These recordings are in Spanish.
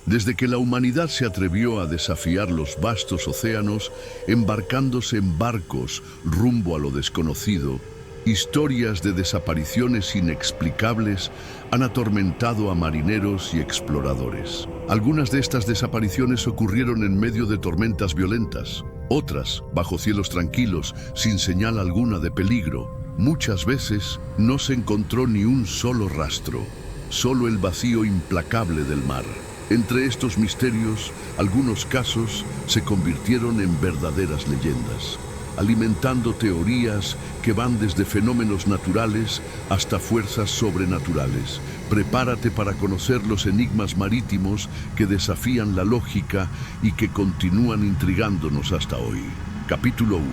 Desde que la humanidad se atrevió a desafiar los vastos océanos, embarcándose en barcos rumbo a lo desconocido, historias de desapariciones inexplicables han atormentado a marineros y exploradores. Algunas de estas desapariciones ocurrieron en medio de tormentas violentas, otras bajo cielos tranquilos, sin señal alguna de peligro. Muchas veces no se encontró ni un solo rastro, solo el vacío implacable del mar. Entre estos misterios, algunos casos se convirtieron en verdaderas leyendas, alimentando teorías que van desde fenómenos naturales hasta fuerzas sobrenaturales. Prepárate para conocer los enigmas marítimos que desafían la lógica y que continúan intrigándonos hasta hoy. Capítulo 1.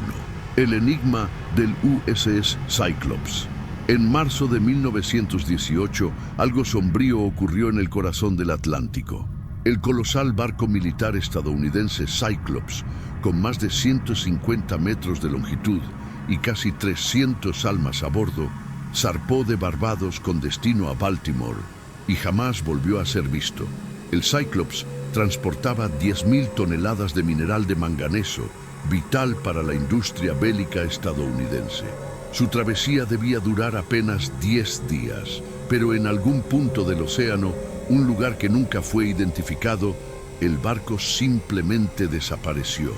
El enigma del USS Cyclops. En marzo de 1918, algo sombrío ocurrió en el corazón del Atlántico. El colosal barco militar estadounidense Cyclops, con más de 150 metros de longitud y casi 300 almas a bordo, zarpó de Barbados con destino a Baltimore y jamás volvió a ser visto. El Cyclops transportaba 10.000 toneladas de mineral de manganeso, vital para la industria bélica estadounidense. Su travesía debía durar apenas 10 días, pero en algún punto del océano, un lugar que nunca fue identificado, el barco simplemente desapareció.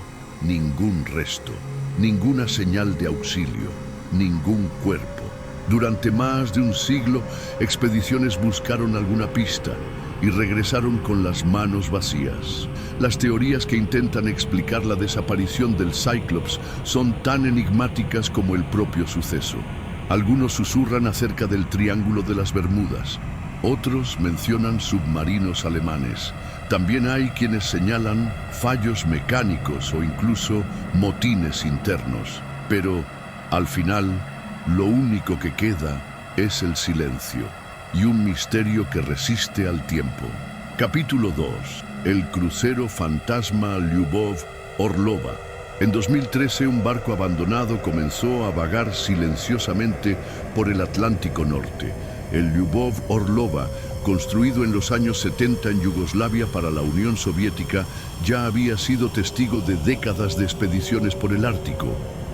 Ningún resto, ninguna señal de auxilio, ningún cuerpo. Durante más de un siglo, expediciones buscaron alguna pista y regresaron con las manos vacías. Las teorías que intentan explicar la desaparición del Cyclops son tan enigmáticas como el propio suceso. Algunos susurran acerca del Triángulo de las Bermudas, otros mencionan submarinos alemanes. También hay quienes señalan fallos mecánicos o incluso motines internos. Pero, al final, lo único que queda es el silencio y un misterio que resiste al tiempo. Capítulo 2. El crucero fantasma Lyubov-Orlova. En 2013, un barco abandonado comenzó a vagar silenciosamente por el Atlántico Norte. El Lyubov-Orlova, construido en los años 70 en Yugoslavia para la Unión Soviética, ya había sido testigo de décadas de expediciones por el Ártico.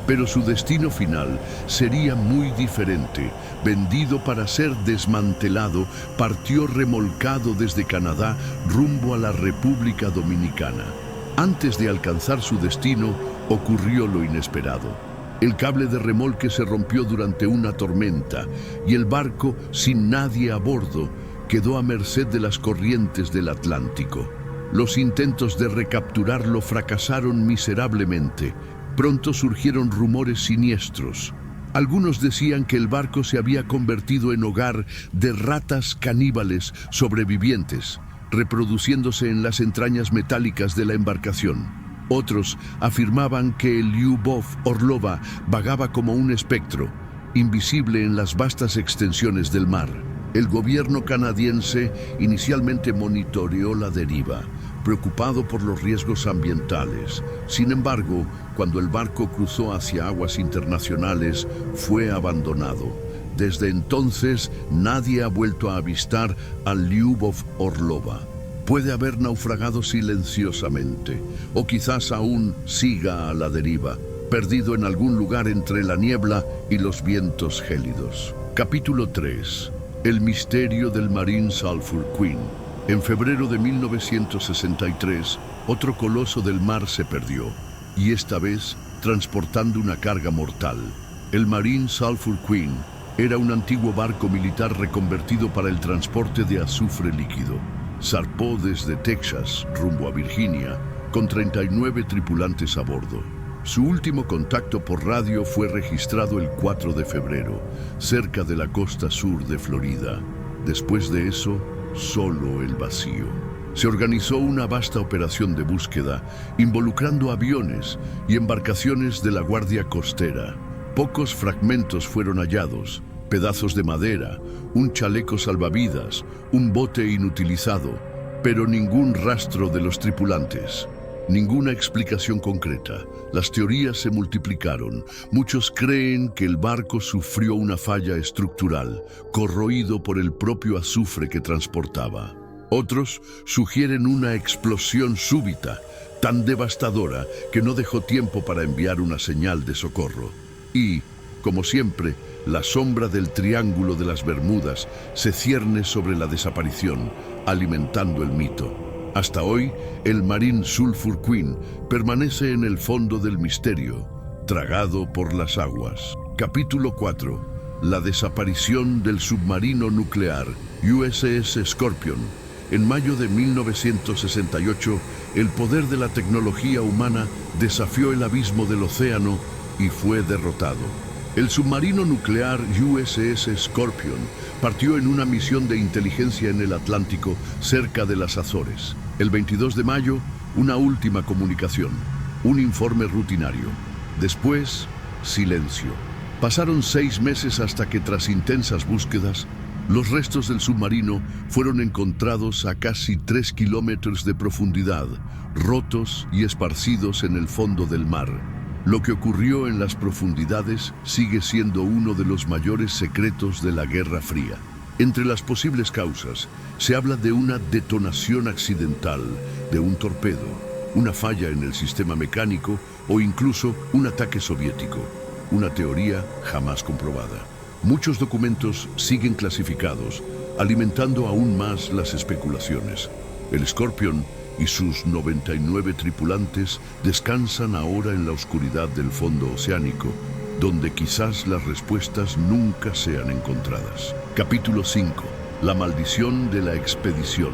Pero su destino final sería muy diferente. Vendido para ser desmantelado, partió remolcado desde Canadá rumbo a la República Dominicana. Antes de alcanzar su destino, ocurrió lo inesperado. El cable de remolque se rompió durante una tormenta y el barco, sin nadie a bordo, quedó a merced de las corrientes del Atlántico. Los intentos de recapturarlo fracasaron miserablemente. Pronto surgieron rumores siniestros. Algunos decían que el barco se había convertido en hogar de ratas caníbales sobrevivientes, reproduciéndose en las entrañas metálicas de la embarcación. Otros afirmaban que el Lyubov-Orlova vagaba como un espectro, invisible en las vastas extensiones del mar. El gobierno canadiense inicialmente monitoreó la deriva, preocupado por los riesgos ambientales. Sin embargo, cuando el barco cruzó hacia aguas internacionales, fue abandonado. Desde entonces, nadie ha vuelto a avistar al Lyubov-Orlova. Puede haber naufragado silenciosamente, o quizás aún siga a la deriva, perdido en algún lugar entre la niebla y los vientos gélidos. Capítulo 3. El misterio del Marine Sulphur Queen. En febrero de 1963, otro coloso del mar se perdió, y esta vez transportando una carga mortal. El Marine Sulphur Queen era un antiguo barco militar reconvertido para el transporte de azufre líquido. Zarpó desde Texas rumbo a Virginia con 39 tripulantes a bordo. Su último contacto por radio fue registrado el 4 de febrero, cerca de la costa sur de Florida. Después de eso, solo el vacío. Se organizó una vasta operación de búsqueda, involucrando aviones y embarcaciones de la Guardia Costera. Pocos fragmentos fueron hallados: pedazos de madera, un chaleco salvavidas, un bote inutilizado, pero ningún rastro de los tripulantes. Ninguna explicación concreta. Las teorías se multiplicaron. Muchos creen que el barco sufrió una falla estructural, corroído por el propio azufre que transportaba. Otros sugieren una explosión súbita, tan devastadora que no dejó tiempo para enviar una señal de socorro. Y, como siempre, la sombra del Triángulo de las Bermudas se cierne sobre la desaparición, alimentando el mito. Hasta hoy, el Marine Sulphur Queen permanece en el fondo del misterio, tragado por las aguas. Capítulo 4. La desaparición del submarino nuclear USS Scorpion. En mayo de 1968, el poder de la tecnología humana desafió el abismo del océano y fue derrotado. El submarino nuclear USS Scorpion partió en una misión de inteligencia en el Atlántico, cerca de las Azores. El 22 de mayo, una última comunicación, un informe rutinario. Después, silencio. Pasaron 6 meses hasta que, tras intensas búsquedas, los restos del submarino fueron encontrados a casi 3 kilómetros de profundidad, rotos y esparcidos en el fondo del mar. Lo que ocurrió en las profundidades sigue siendo uno de los mayores secretos de la Guerra Fría. Entre las posibles causas, se habla de una detonación accidental, de un torpedo, una falla en el sistema mecánico o incluso un ataque soviético. Una teoría jamás comprobada. Muchos documentos siguen clasificados, alimentando aún más las especulaciones. El Scorpion y sus 99 tripulantes descansan ahora en la oscuridad del fondo oceánico, donde quizás las respuestas nunca sean encontradas. Capítulo 5. La maldición de la expedición.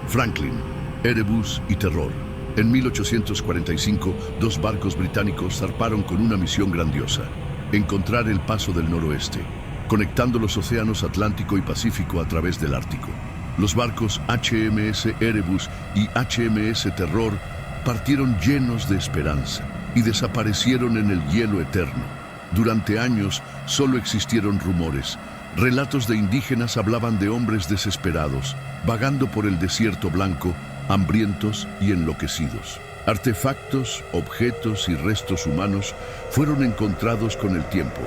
Franklin, Erebus y Terror. En 1845, 2 barcos británicos zarparon con una misión grandiosa: encontrar el paso del noroeste, conectando los océanos Atlántico y Pacífico a través del Ártico. Los barcos HMS Erebus y HMS Terror partieron llenos de esperanza y desaparecieron en el hielo eterno. Durante años solo existieron rumores. Relatos de indígenas hablaban de hombres desesperados, vagando por el desierto blanco, hambrientos y enloquecidos. Artefactos, objetos y restos humanos fueron encontrados con el tiempo,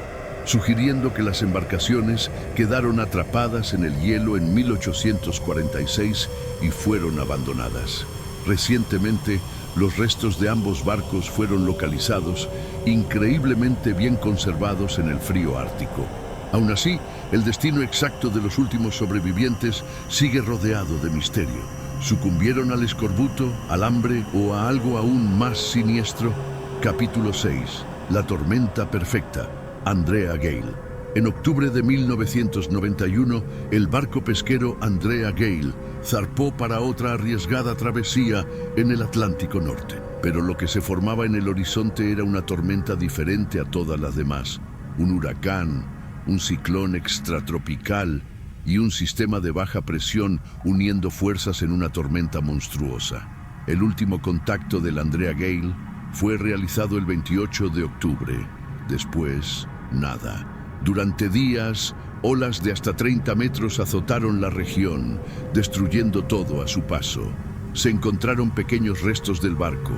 sugiriendo que las embarcaciones quedaron atrapadas en el hielo en 1846 y fueron abandonadas. Recientemente, los restos de ambos barcos fueron localizados, increíblemente bien conservados en el frío ártico. Aún así, el destino exacto de los últimos sobrevivientes sigue rodeado de misterio. ¿Sucumbieron al escorbuto, al hambre o a algo aún más siniestro? Capítulo 6. La tormenta perfecta. Andrea Gale. En octubre de 1991, el barco pesquero Andrea Gale zarpó para otra arriesgada travesía en el Atlántico Norte. Pero lo que se formaba en el horizonte era una tormenta diferente a todas las demás. Un huracán, un ciclón extratropical y un sistema de baja presión uniendo fuerzas en una tormenta monstruosa. El último contacto del Andrea Gale fue realizado el 28 de octubre. Después, nada. Durante días, olas de hasta 30 metros azotaron la región, destruyendo todo a su paso. Se encontraron pequeños restos del barco,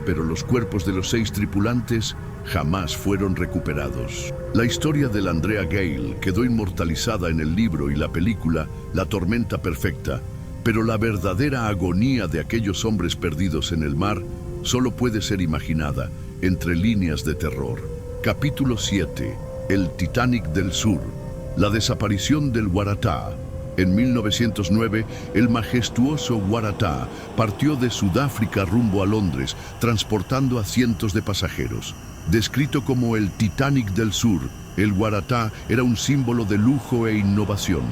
pero los cuerpos de los 6 tripulantes jamás fueron recuperados. La historia del Andrea Gale quedó inmortalizada en el libro y la película La tormenta perfecta, pero la verdadera agonía de aquellos hombres perdidos en el mar solo puede ser imaginada entre líneas de terror. Capítulo 7. El Titanic del Sur. La desaparición del Waratah. En 1909, el majestuoso Waratah partió de Sudáfrica rumbo a Londres, transportando a cientos de pasajeros. Descrito como el Titanic del Sur, el Waratah era un símbolo de lujo e innovación,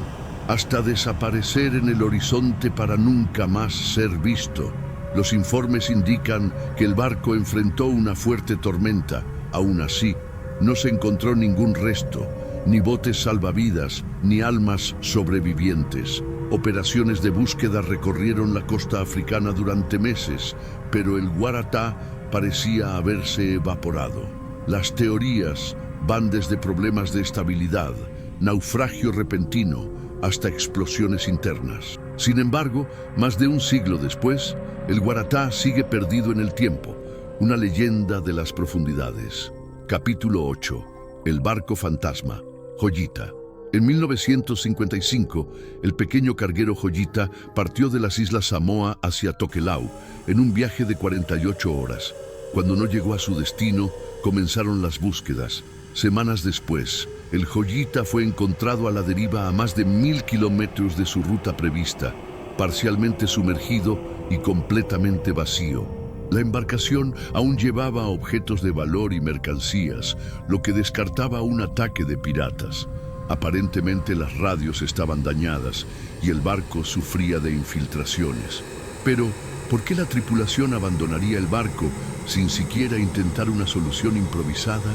hasta desaparecer en el horizonte para nunca más ser visto. Los informes indican que el barco enfrentó una fuerte tormenta. Aún así, no se encontró ningún resto, ni botes salvavidas, ni almas sobrevivientes. Operaciones de búsqueda recorrieron la costa africana durante meses, pero el Waratah parecía haberse evaporado. Las teorías van desde problemas de estabilidad, naufragio repentino, hasta explosiones internas. Sin embargo, más de un siglo después, el Waratah sigue perdido en el tiempo, una leyenda de las profundidades. Capítulo 8. El barco fantasma. Joyita. En 1955, el pequeño carguero Joyita partió de las Islas Samoa hacia Tokelau en un viaje de 48 horas. Cuando no llegó a su destino, comenzaron las búsquedas. Semanas después, el Joyita fue encontrado a la deriva a más de 1000 kilómetros de su ruta prevista, parcialmente sumergido y completamente vacío. La embarcación aún llevaba objetos de valor y mercancías, lo que descartaba un ataque de piratas. Aparentemente las radios estaban dañadas y el barco sufría de infiltraciones. Pero, ¿por qué la tripulación abandonaría el barco sin siquiera intentar una solución improvisada?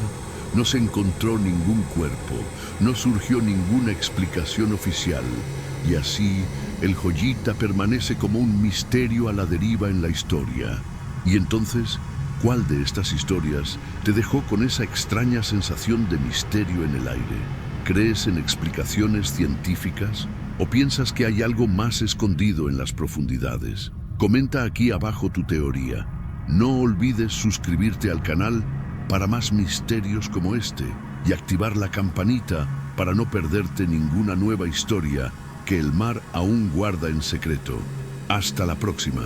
No se encontró ningún cuerpo, no surgió ninguna explicación oficial, y así el Joyita permanece como un misterio a la deriva en la historia. Y entonces, ¿cuál de estas historias te dejó con esa extraña sensación de misterio en el aire? ¿Crees en explicaciones científicas o piensas que hay algo más escondido en las profundidades? Comenta aquí abajo tu teoría. No olvides suscribirte al canal para más misterios como este y activar la campanita para no perderte ninguna nueva historia que el mar aún guarda en secreto. Hasta la próxima.